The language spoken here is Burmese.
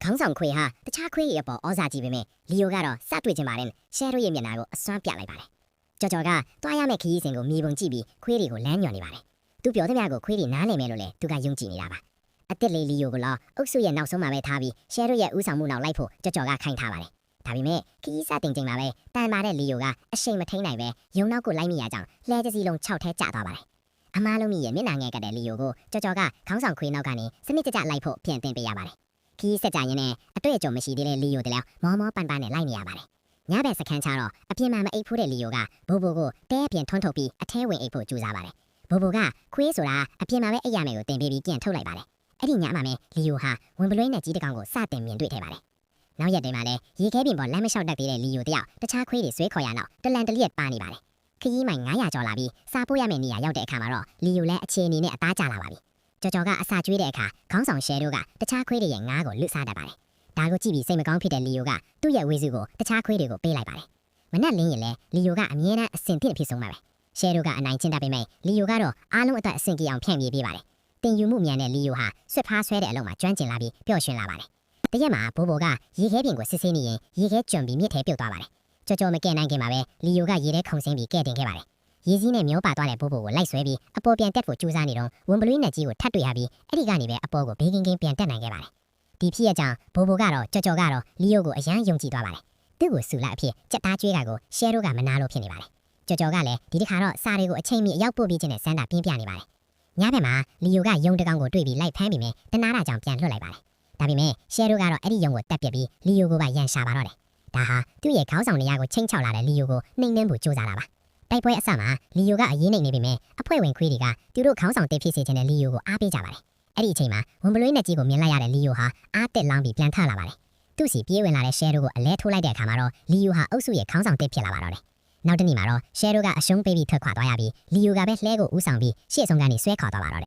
ခေါင်းဆောင်ခွေဟာတခြားခွေရဲ့အပေါ်ဩဇာကြီးပေမဲ့လီယိုကတော့စတွေ့ချင်ပါတယ်ရှယ်တို့ရဲ့မျက်နှာကိုအစွမ်းပြလိုက်ပါတယ်ကြော်ကြော်ကတွားရမယ့်ခရီးစဉ်ကိုမြေပုံကြည့်ပြီးခွေးတွေကိုလမ်းညွှန်နေပါတယ်သူပြောတဲ့များကိုခွေးတွေနားလည်မယ်လို့လည်းသူကယုံကြည်နေတာပါအစ်စ်လေးလီယိုကိုတော့အုပ်စုရဲ့နောက်ဆုံးမှာပဲထားပြီးရှယ်တို့ရဲ့ဥဆောင်မှုနောက်လိုက်ဖို့ကြော်ကြော်ကခိုင်းထားပါတယ်ဒါပေမဲ့ခရီးစတင်ချိန်မှာပဲတန်ပါတဲ့လီယိုကအရှိန်မထိန်နိုင်ပဲယုံနောက်ကိုလိုက်မိရကြောင်းလှဲတစီလုံး6ထဲကျသွားပါတယ်အမားလုံးကြီးရဲ့မျက်နှာငယ်ကတဲ့လီယိုကိုကြော်ကြော်ကခေါင်းဆောင်ခွေးနောက်ကနေစနစ်တကျလိုက်ဖို့ပြန်တင်ပေးရပါတယ်ခီးဆက်ကြရင်နဲ့အတွေ့အကြုံမရှိသေးတဲ့လီယိုတလည်းမောမောပန်ပန်နဲ့လိုက်နေရပါတယ်။ညဘက်စခန်းချတော့အပြင်မှာမအိပ်ဖို့တဲ့လီယိုကဘိုဘိုကိုတဲအပြင်ထွန်းထုတ်ပြီးအထဲဝင်အိပ်ဖို့ကြိုးစားပါတယ်။ဘိုဘိုကခွေးဆိုတာအပြင်မှာပဲအိပ်ရမယ်ကိုတင်ပေးပြီးပြန်ထုတ်လိုက်ပါတယ်။အဲ့ဒီညမှာပဲလီယိုဟာဝင်ပလွှဲနဲ့ကြီးတကောင်ကိုစတင်မြင်တွေ့ထဲပါတယ်။နောက်ရက်တွေမှာလည်းရေခဲပြင်ပေါ်လမ်းမလျှောက်တတ်သေးတဲ့လီယိုတယောက်တခြားခွေးတွေဆွဲခေါ်ရနောက်တလန်တလျက်ပါနေပါတယ်။ခရီးမိုင်900ကျော်လာပြီးစားပို့ရမယ့်နေရာရောက်တဲ့အခါမှာတော့လီယိုလည်းအခြေအနေနဲ့အသားကျလာပါပြီ။ကြော်ကြော်ကအစာကျွေးတဲ့အခါခေါင်းဆောင်ရှယ်တို့ကတခြားခွေးတွေရဲ့ငါးကိုလွတ်စားတတ်ပါတယ်။ဒါကိုကြည့်ပြီးစိတ်မကောင်းဖြစ်တဲ့လီယိုကသူ့ရဲ့ဝေစုကိုတခြားခွေးတွေကိုပေးလိုက်ပါတယ်။မနက်လင်းရင်လည်းလီယိုကအမြဲတမ်းအဆင်သင့်ဖြစ်ဆုံးပါပဲ။ရှယ်တို့ကအနိုင်ကျင့်တတ်ပေမဲ့လီယိုကတော့အားလုံးအတွက်အဆင်ပြေအောင်ဖြန့်ပြေးပေးပါတယ်။တင်ယူမှုမြန်တဲ့လီယိုဟာဆွတ်ဖားဆွဲတဲ့အလုံးမှာကျွမ်းကျင်လာပြီးပျော့ရွှင်လာပါတယ်။တရက်မှာဘိုးဘိုကရေခဲပြင်ကိုစစ်ဆေးနေရင်ရေခဲကျွံပြီးမြစ်ထဲပြုတ်သွားပါတယ်။ကြော်ကြော်မကဲနိုင်ခင်မှာပဲလီယိုကရေထဲခုန်ဆင်းပြီးကဲတင်ခဲ့ပါတယ်။ရေစည်းနဲ့မျောပါသွားတဲ့ဘိုးဘိုကိုလိုက်ဆွဲပြီးအပေါ်ပြန်တက်ဖို့ကြိုးစားနေတော့ဝင်ပလွှဲနဲ့ကြီးကိုထပ်တွေ့ရပြီးအဲ့ဒီကနေပဲအပေါ်ကိုဘေးကင်းကင်းပြန်တက်နိုင်ခဲ့ပါတယ်။ဒီဖြစ်ရကြောင်းဘိုးဘိုကတော့ကြော်ကြော်ကတော့လီယိုကိုအရန်ယုံကြည်သွားပါတယ်။သူ့ကိုဆူလာအဖြစ်ကြက်သားကျွေးတာကိုရှယ်တို့ကမနာလို့ဖြစ်နေပါတယ်။ကြော်ကြော်ကလည်းဒီတစ်ခါတော့စားတွေကိုအချိန်မီအရောက်ပို့ပြီးခြင်းနဲ့စမ်းတာပြင်းပြနေပါတယ်။ညဘက်မှာလီယိုကယုံတကောင်ကိုတွေ့ပြီးလိုက်ဖမ်းပြီးမယ်တနာတာကြောင့်ပြန်လွှတ်လိုက်ပါတယ်။ဒါပေမဲ့ရှယ်တို့ကတော့အဲ့ဒီယုံကိုတက်ပြစ်ပြီးလီယိုကိုပါရန်ရှာပါတော့တယ်။ဒါဟာသူ့ရဲ့ခေါင်းဆောင်နေရာကိုချိန်ချောက်လာတဲ့လီယိုကိုနှိမ်နှင်းဖို့ကြိုးစားတာပါ။တိုက်ပွဲအစမှာလီယိုကအရေးနေပေမဲ့အဖွဲ့ဝင်ခွေးတွေကသူတို့ခေါင်းဆောင်တစ်ဖြစ်စေချင်တဲ့လီယိုကိုအားပေးကြပါတယ်။အဲ့ဒီအချိန်မှာဝင်ပလွှဲနဲ့ကြီးကိုမြင်လိုက်ရတဲ့လီယိုဟာအားတက်လောင်းပြီးပြန်ထလာပါတယ်။သူ့စီပြေးဝင်လာတဲ့ရှယ်တို့ကိုအလဲထိုးလိုက်တဲ့အခါမှာတော့လီယိုဟာအုပ်စုရဲ့ခေါင်းဆောင်တစ်ဖြစ်လာပါတော့တယ်။နောက်တစ်နေ့မှာတော့ရှယ်တို့ကအရှုံးပေးပြီးထွက်ခွာသွားရပြီးလီယိုကပဲလှဲကိုဦးဆောင်ပြီးရှေ့ဆုံးကနေဆွဲခေါ်သွားပါတော့တယ်